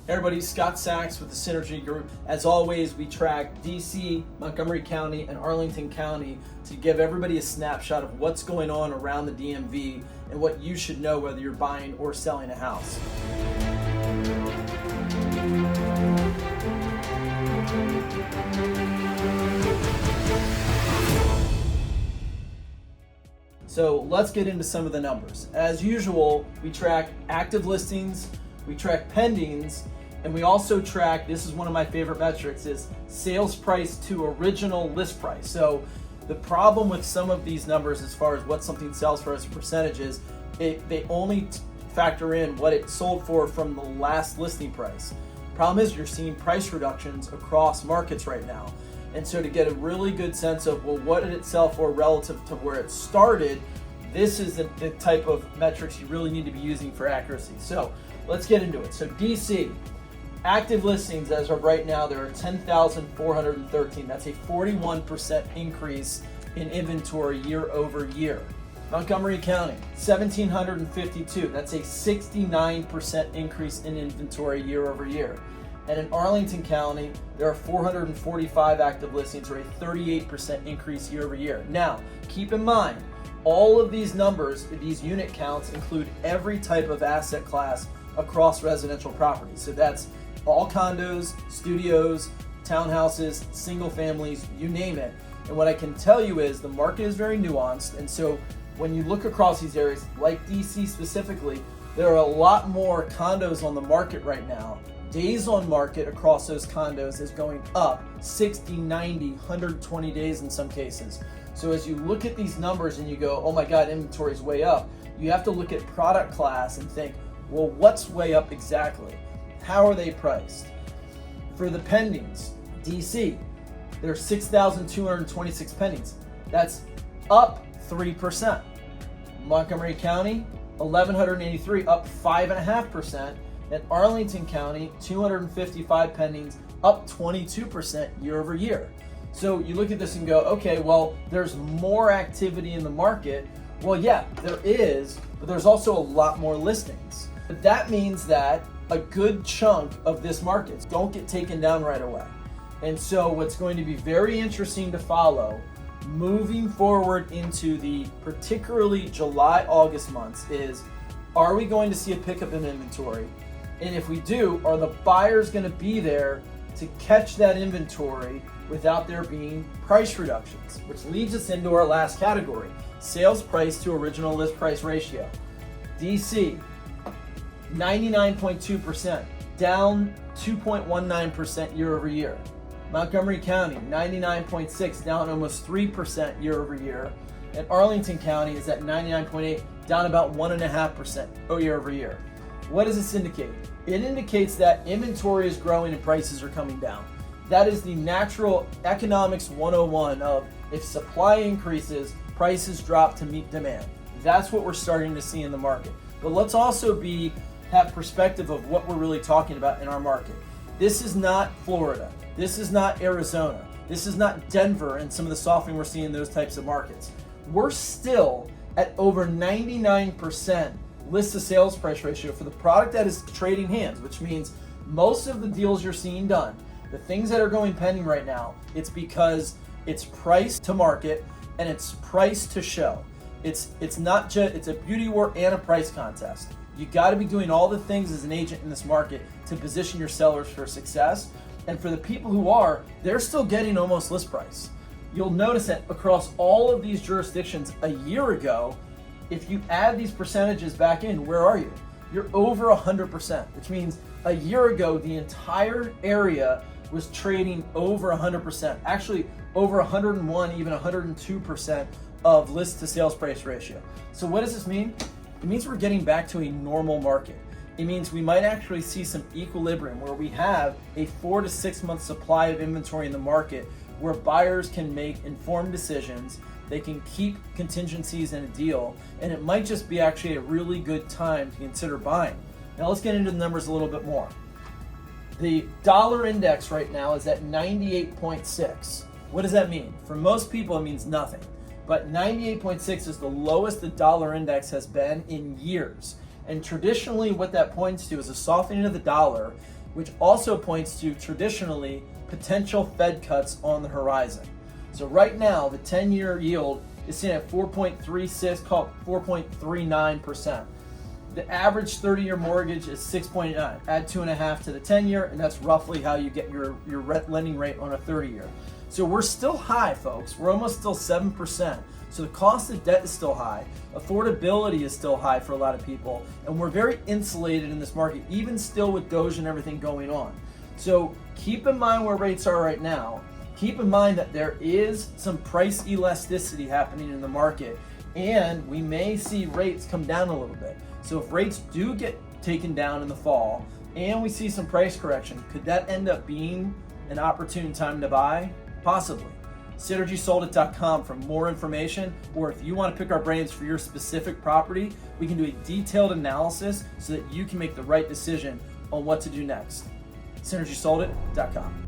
Hey everybody, Scott Sachs with the Synergy Group. As always, we track DC, Montgomery County, and Arlington County to give everybody a snapshot of what's going on around the DMV and what you should know whether you're buying or selling a house. So let's get into some of the numbers. As usual, we track active listings, we track pendings, and we also track, this is one of my favorite metrics, is sales price to original list price. So the problem with some of these numbers as far as what something sells for as a percentage is they only factor in what it sold for from the last listing price. Problem is you're seeing price reductions across markets right now. And so to get a really good sense of, well, what did it sell for relative to where it started, this is the type of metrics you really need to be using for accuracy. So let's get into it. So DC, active listings as of right now, there are 10,413. That's a 41% increase in inventory year over year. Montgomery County, 1,752. That's a 69% increase in inventory year over year. And in Arlington County, there are 445 active listings, or a 38% increase year over year. Now, keep in mind, all of these numbers, these unit counts, include every type of asset class across residential properties. So that's all condos, studios, townhouses, single families, you name it. And what I can tell you is the market is very nuanced. And so when you look across these areas, like DC specifically, there are a lot more condos on the market right now. Days on market across those condos is going up 60, 90, 120 days in some cases. So as you look at these numbers and you go, oh my God, inventory is way up, you have to look at product class and think, well, what's way up exactly? How are they priced? For the pendings, DC, there are 6,226 pendings. That's up 3%. Montgomery County, 1,183, up 5.5%. And Arlington County, 255 pendings, up 22% year over year. So you look at this and go, okay, well, there's more activity in the market. Well, yeah, there is, but there's also a lot more listings. But that means that a good chunk of this market don't get taken down right away. And so what's going to be very interesting to follow moving forward into the particularly July, August months is, are we going to see a pickup in inventory? And if we do, are the buyers going to be there to catch that inventory without there being price reductions? Which leads us into our last category, sales price to original list price ratio. DC, 99.2%, down 2.19% year over year. Montgomery County, 99.6, down almost 3% year over year. And Arlington County is at 99.8, down about 1.5% year over year. What does this indicate? It indicates that inventory is growing and prices are coming down. That is the natural economics 101 of if supply increases, prices drop to meet demand. That's what we're starting to see in the market. But let's also have perspective of what we're really talking about in our market. This is not Florida. This is not Arizona. This is not Denver and some of the softening we're seeing in those types of markets. We're still at over 99% list to sales price ratio for the product that is trading hands, which means most of the deals you're seeing done, the things that are going pending right now, it's because it's priced to market and it's priced to show. It's not just, it's a beauty war and a price contest. You got to be doing all the things as an agent in this market to position your sellers for success. And for the people who are, they're still getting almost list price. You'll notice that across all of these jurisdictions a year ago, if you add these percentages back in, where are you? You're over 100%, which means a year ago, the entire area was trading over 100%, actually over 101, even 102% of list to sales price ratio. So what does this mean? It means we're getting back to a normal market. It means we might actually see some equilibrium where we have a 4 to 6 month supply of inventory in the market where buyers can make informed decisions. They can keep contingencies in a deal, and it might just be actually a really good time to consider buying. Now let's get into the numbers a little bit more. The dollar index right now is at 98.6. What does that mean? For most people, it means nothing. But 98.6 is the lowest the dollar index has been in years. And traditionally what that points to is a softening of the dollar which also points to traditionally potential Fed cuts on the horizon. So right now, the 10-year yield is sitting at 4.36, call it 4.39%. The average 30-year mortgage is 6.9. Add 2.5 to the 10-year, and that's roughly how you get your lending rate on a 30-year. So we're still high, folks. We're almost still 7%. So the cost of debt is still high. Affordability is still high for a lot of people. And we're very insulated in this market, even still with Doge and everything going on. So keep in mind where rates are right now. Keep in mind that there is some price elasticity happening in the market, and we may see rates come down a little bit. So if rates do get taken down in the fall and we see some price correction, could that end up being an opportune time to buy? Possibly. SynergySoldIt.com for more information, or if you want to pick our brains for your specific property, we can do a detailed analysis so that you can make the right decision on what to do next. SynergySoldIt.com.